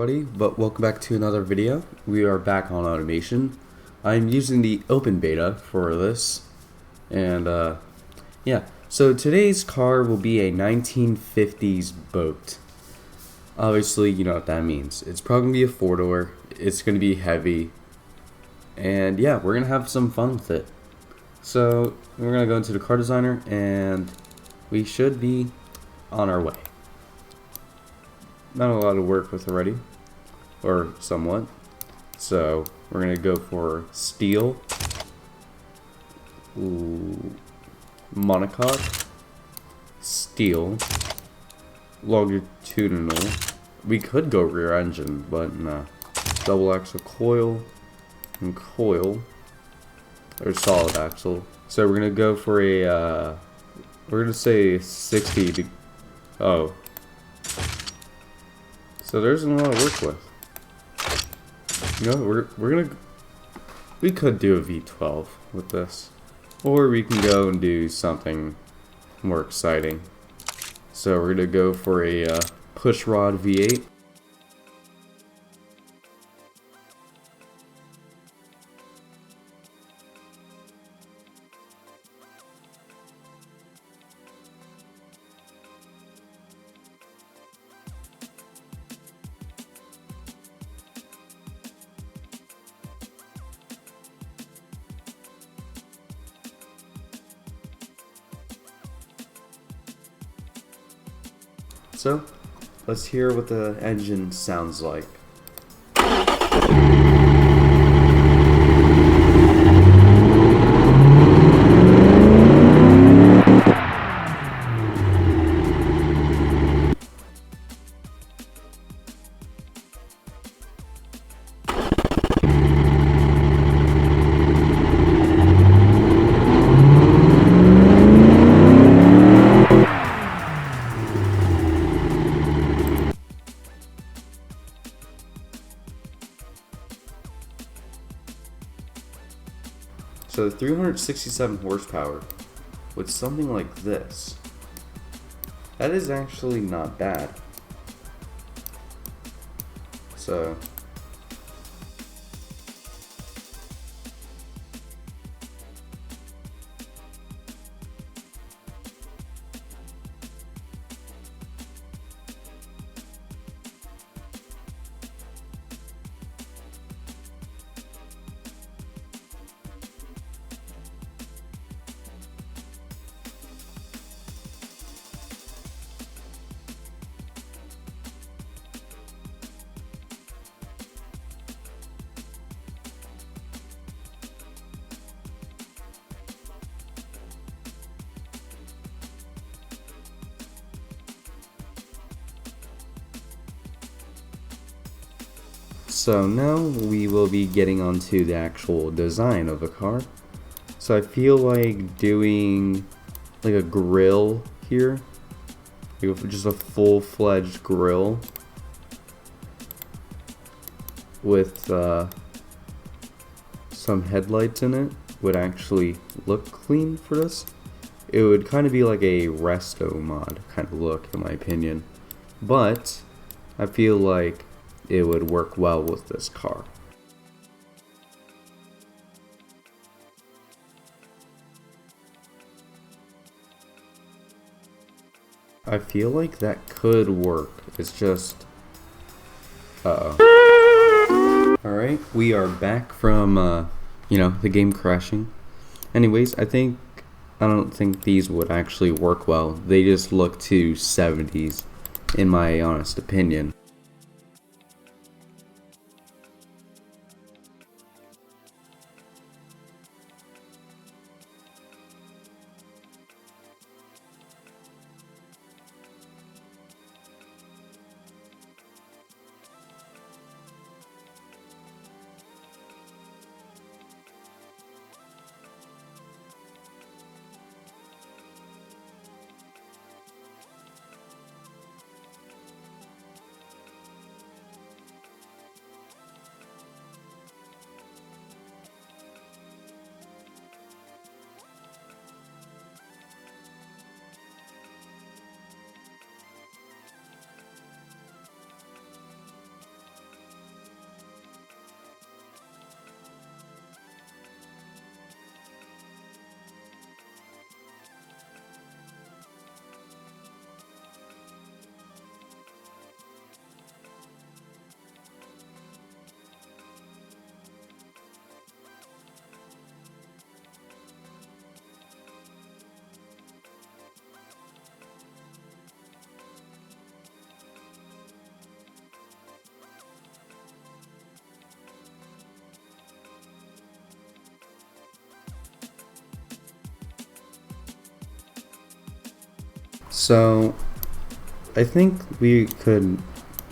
everybody, but welcome back to another video. We are back on automation. I'm using the open beta for this, and yeah, so today's car will be a 1950s boat. Obviously, you know what that means. It's probably going to be a four-door, it's going to be heavy, and yeah, we're going to have some fun with it. So, we're going to go into the car designer, and we should be on our way. Not a lot to work with already, or somewhat. So we're gonna go for steel, monocoque, steel, longitudinal. We could go rear engine, but no. Double axle coil and coil, or solid axle. So we're gonna go for a. We're gonna say 60 to. Oh. So there's a lot to work with. You know, we could do a V12 with this, or we can go and do something more exciting. So we're gonna go for a push rod V8. So, let's hear what the engine sounds like. So 367 horsepower with something like this, that is actually not bad. So now we will be getting onto the actual design of the car. So I feel like doing like a grille here, just a full-fledged grille with some headlights in it would actually look clean for this. It would kind of be like a resto mod kind of look in my opinion, but I feel like it would work well with this car. I feel like that could work. It's just... Alright, we are back from, you know, the game crashing. Anyways, I don't think these would actually work well. They just look too 70s, in my honest opinion. So I think we could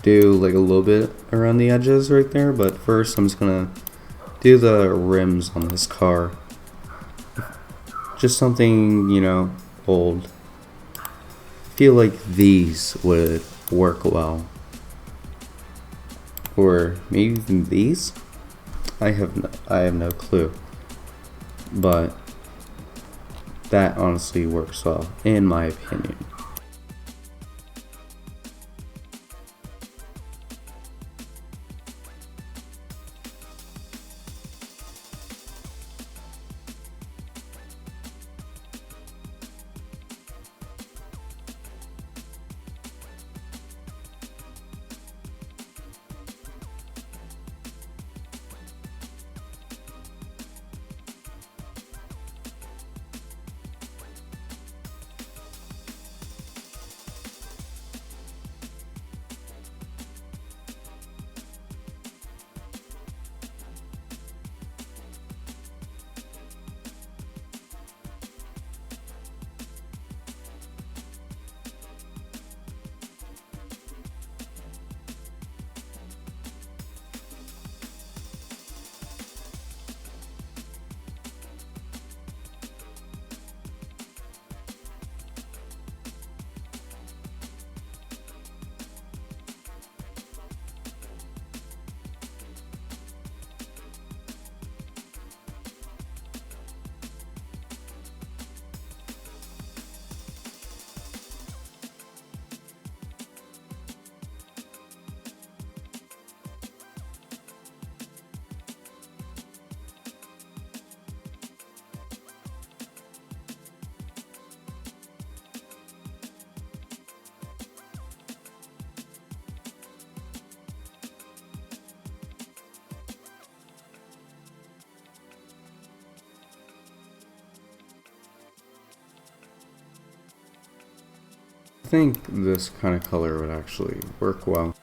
do like a little bit around the edges right there, but first I'm just gonna do the rims on this car. Just something, you know, old. I feel like these would work well. Or maybe even these? I have no clue. But that honestly works well, in my opinion. I think this kind of color would actually work well.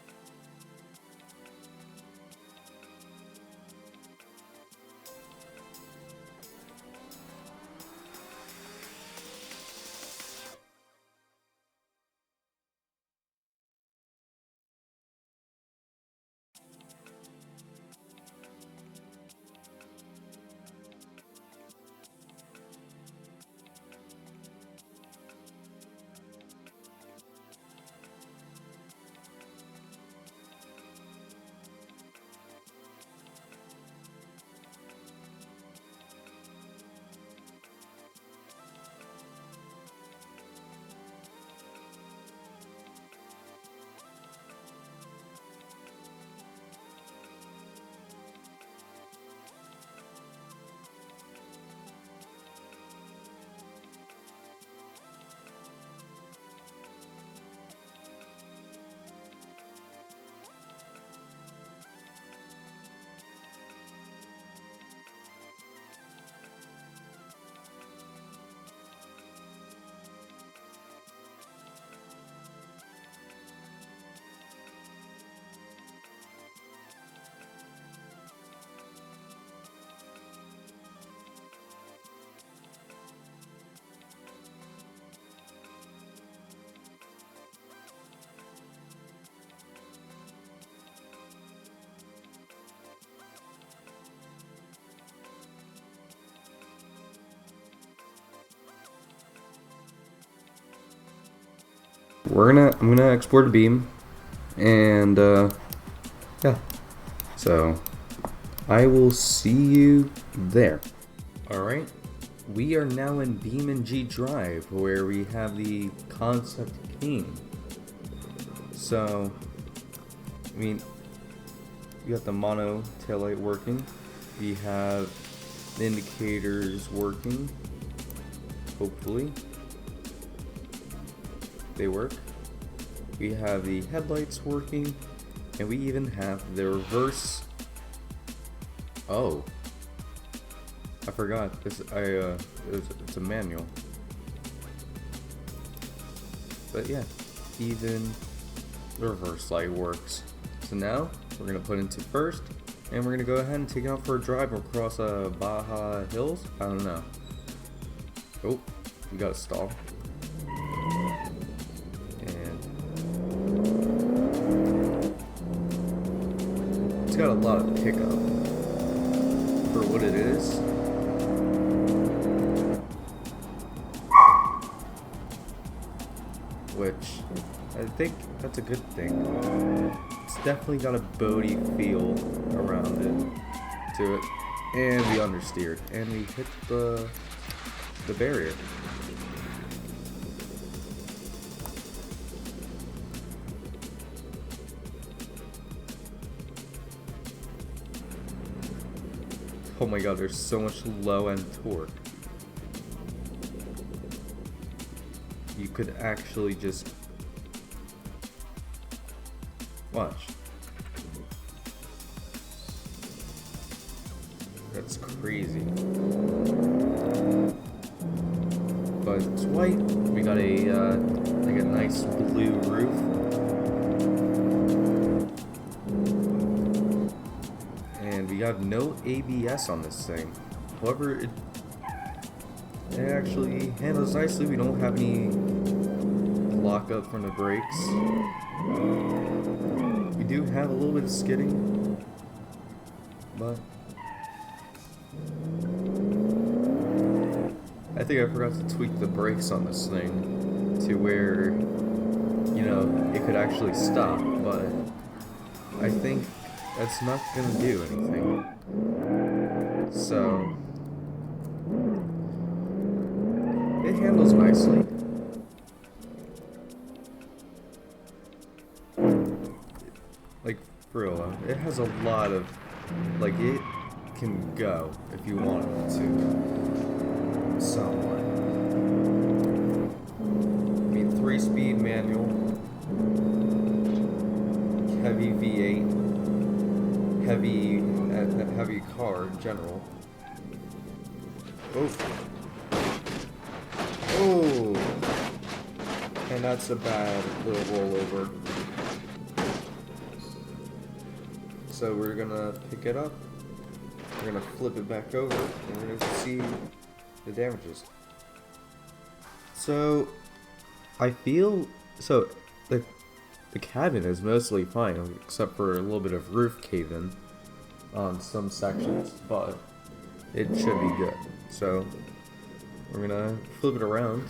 I'm gonna export a beam, and yeah. So I will see you there. Alright, we are now in BeamNG Drive where we have the concept game. So, I mean, we got the mono taillight working, we have the indicators working, hopefully they work. We have the headlights working, and we even have the reverse. Oh, I forgot. It's a manual. But yeah, even the reverse light works. So now we're gonna put into first, and we're gonna go ahead and take it out for a drive across Baja Hills. I don't know. Oh, we got a stall. it's got a lot of pickup for what it is. Which I think that's a good thing. It's definitely got a boaty feel around it to it. And we understeered. And we hit the barrier. Oh my god, there's so much low end torque. You could actually just watch. That's crazy. But it's white. We got a like a nice blue roof. And we got no ABS on this thing. However, it actually handles nicely. We don't have any lockup from the brakes. We do have a little bit of skidding, but I think I forgot to tweak the brakes on this thing to where, you know, it could actually stop, but I think that's not gonna do anything. So it handles nicely. Like, for real though, it has a lot of, like, it can go if you want it to. Somewhat. I mean, 3-speed manual, heavy V8, heavy car in general. Oh, and that's a bad little rollover. So we're gonna pick it up, we're gonna flip it back over, and we're gonna see the damages. So I feel the cabin is mostly fine, except for a little bit of roof cave-in on some sections, but it should be good. So we're gonna flip it around.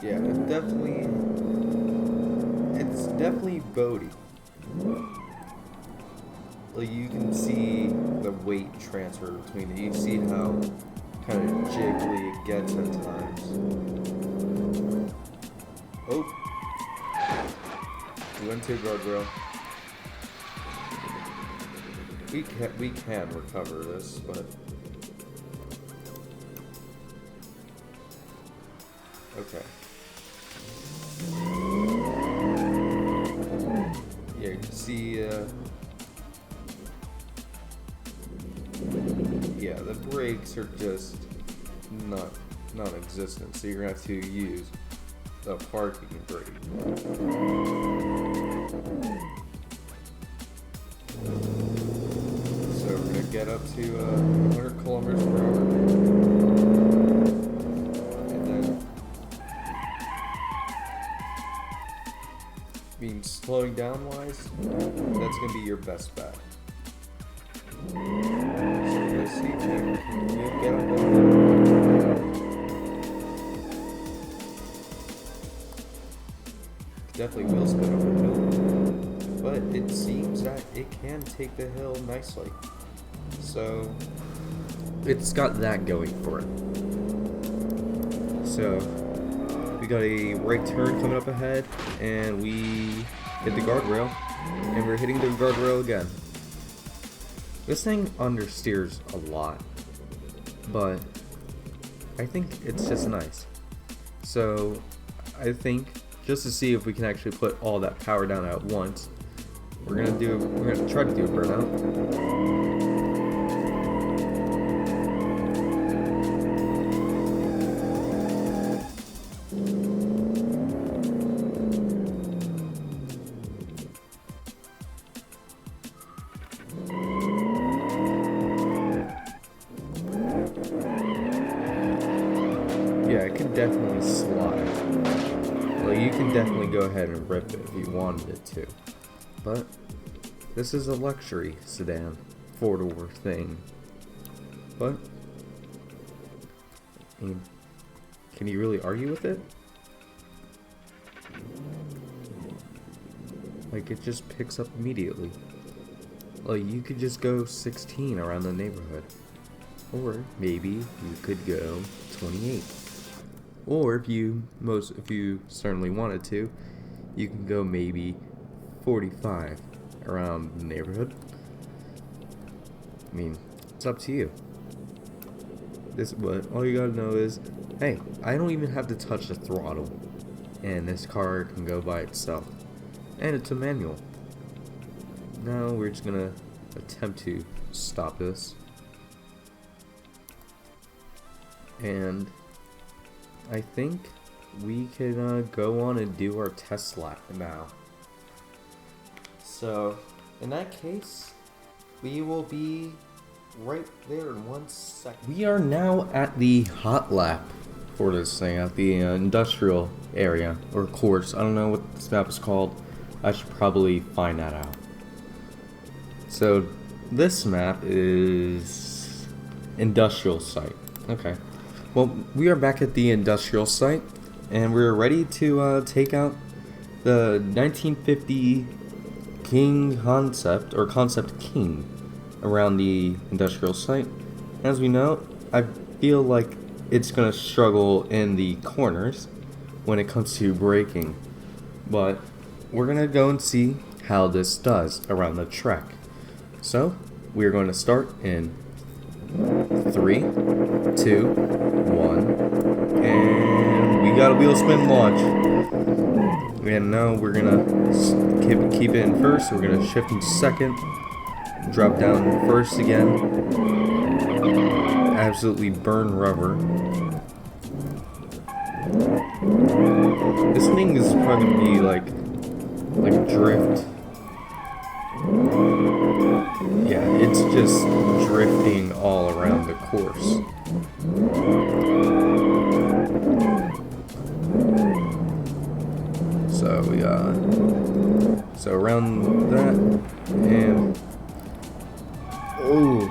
Yeah, it's definitely boaty. Like, you can see the weight transfer between it. You see how kind of jiggly it gets at times. Oh, we went to a guardrail. We can recover this, but okay. Yeah, you can see, yeah, the brakes are just non-existent, so you're gonna have to use the parking brake. So we're gonna get up to 100 kilometers per hour, and then slowing down wise, that's gonna be your best bet. So let's see, can you get up there? Definitely will spin over the hill, but it seems that it can take the hill nicely. So it's got that going for it. So we got a right turn coming up ahead, and we hit the guardrail, and we're hitting the guardrail again. This thing understeers a lot, but I think it's just nice. So I think, just to see if we can actually put all that power down at once, we're gonna try to do a burnout. Yeah, it can definitely slide. Well, you can definitely go ahead and rip it if you wanted it to. But this is a luxury sedan, 4-door thing. But I mean, can you really argue with it? Like, it just picks up immediately. Like, you could just go 16 around the neighborhood. Or maybe you could go 28. Or if you certainly wanted to, you can go maybe 45 around the neighborhood. I mean, it's up to you. But all you gotta know is, hey, I don't even have to touch the throttle, and this car can go by itself. And it's a manual. Now we're just gonna attempt to stop this. And I think we can go on and do our test lap now. So, in that case, we will be right there in 1 second. We are now at the hot lap for this thing, at the industrial area, or course. I don't know what this map is called. I should probably find that out. So, this map is industrial site. Okay. Well, we are back at the industrial site, and we're ready to take out the 1950 King concept, or Concept King, around the industrial site. As we know, I feel like it's going to struggle in the corners when it comes to braking, but we're going to go and see how this does around the track. So, we're going to start in 3, 2, 1, and we got a wheel spin launch. And now we're gonna keep it in first. We're gonna shift in second, drop down first again. Absolutely burn rubber. This thing is probably gonna be like drift. Yeah, it's just drifting all around the course. So we so around that, and oh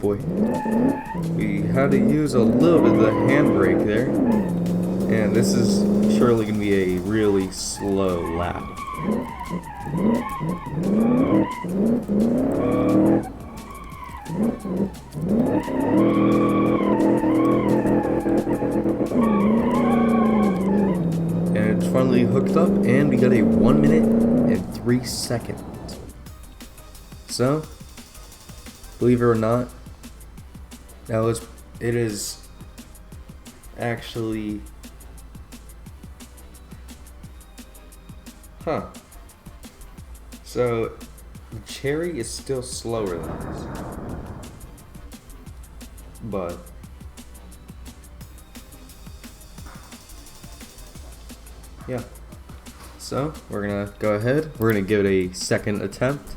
boy, we had to use a little bit of the handbrake there, and this is surely gonna be a really slow lap. And it's finally hooked up, and we got a 1 minute and 3 seconds. So, believe it or not, it is actually, so the Cherry is still slower than this, but yeah. So we're gonna go ahead. We're gonna give it a second attempt.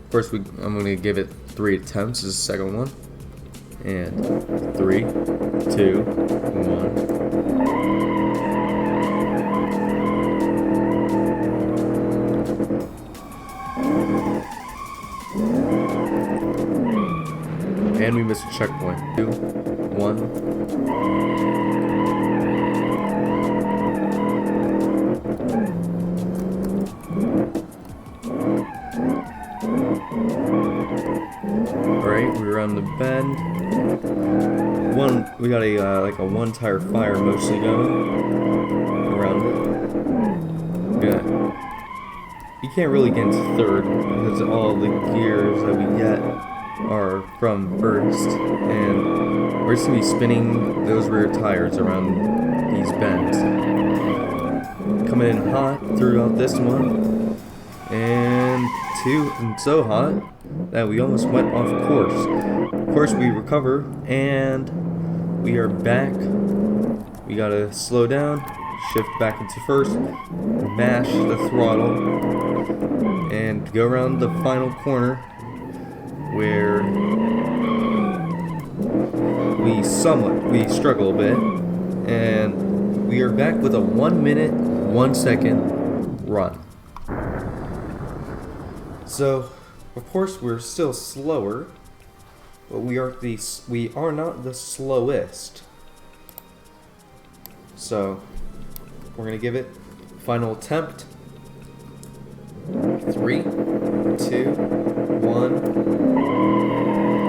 First, I'm gonna give it 3 attempts. This is the second one. And 3, 2, 1. And we missed a checkpoint. 2, 1. Alright, we were on the bend. We got a like a 1 tire fire mostly going around it. Yeah. You can't really get into third because all the gears that we get are from first, and we're just gonna be spinning those rear tires around these bends. Coming in hot throughout this one, and so hot that we almost went off course. Of course, we recover, and we are back. We gotta slow down, shift back into first, mash the throttle, and go around the final corner where we struggle a bit, and we are back with a 1 minute, 1 second run. So, of course, we're still slower, but we are not the slowest. So, we're gonna give it final attempt. 3, 2, 1.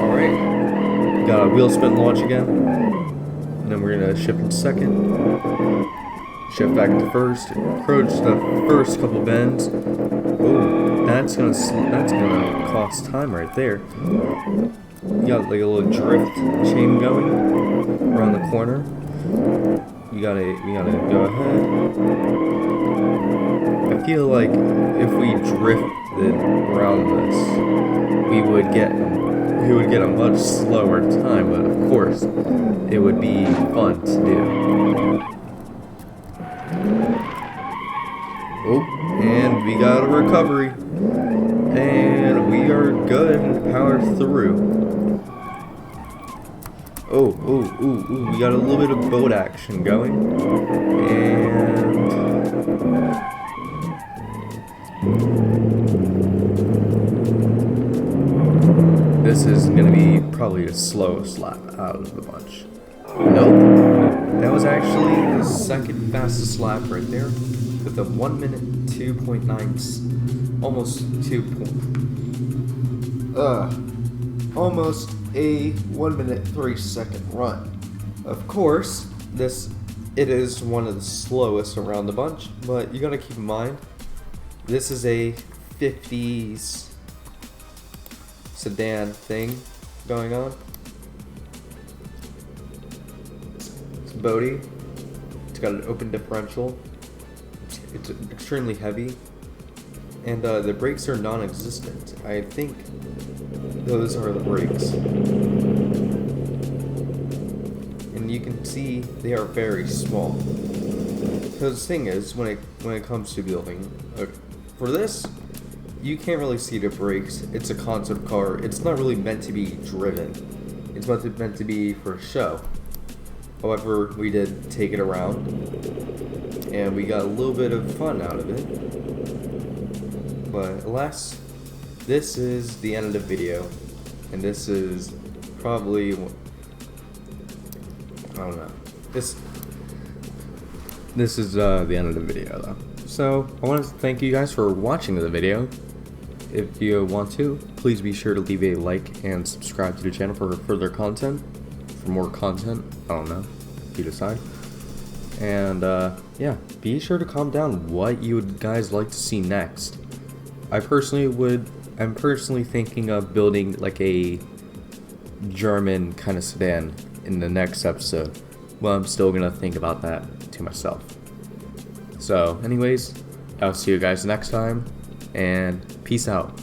All right. Got a wheel spin launch again. And then we're gonna shift in second. Shift back to first. Approach the first couple bends. Oh, that's gonna cost time right there. You got like a little drift chain going around the corner. We gotta go ahead. I feel like if we drifted around this, we would get a much slower time, but of course, it would be fun to do. Oh, and we got a recovery, and we are good and power through. Oh, we got a little bit of boat action going, and this is gonna be probably the slowest lap out of the bunch. Nope, that was actually the second fastest lap right there, with a 1 minute 2.9, almost a 1 minute 3 second run. Of course, it is one of the slowest around the bunch, but you gotta keep in mind, this is a 50's Sedan thing going on. It's boaty. It's got an open differential. It's extremely heavy, and the brakes are non-existent. I think those are the brakes, and you can see they are very small. Because the thing is, when it comes to building, for this, you can't really see the brakes. It's a concept car. It's not really meant to be driven. It's meant to be for show. However, we did take it around, and we got a little bit of fun out of it. But alas, this is the end of the video, and this is probably, I don't know. This is the end of the video though. So I want to thank you guys for watching the video. If you want to, please be sure to leave a like and subscribe to the channel for further content. For more content, I don't know, you decide. And yeah, be sure to comment down what you would guys like to see next. I'm personally thinking of building like a German kind of sedan in the next episode. Well, I'm still gonna think about that to myself. So anyways, I'll see you guys next time, and peace out.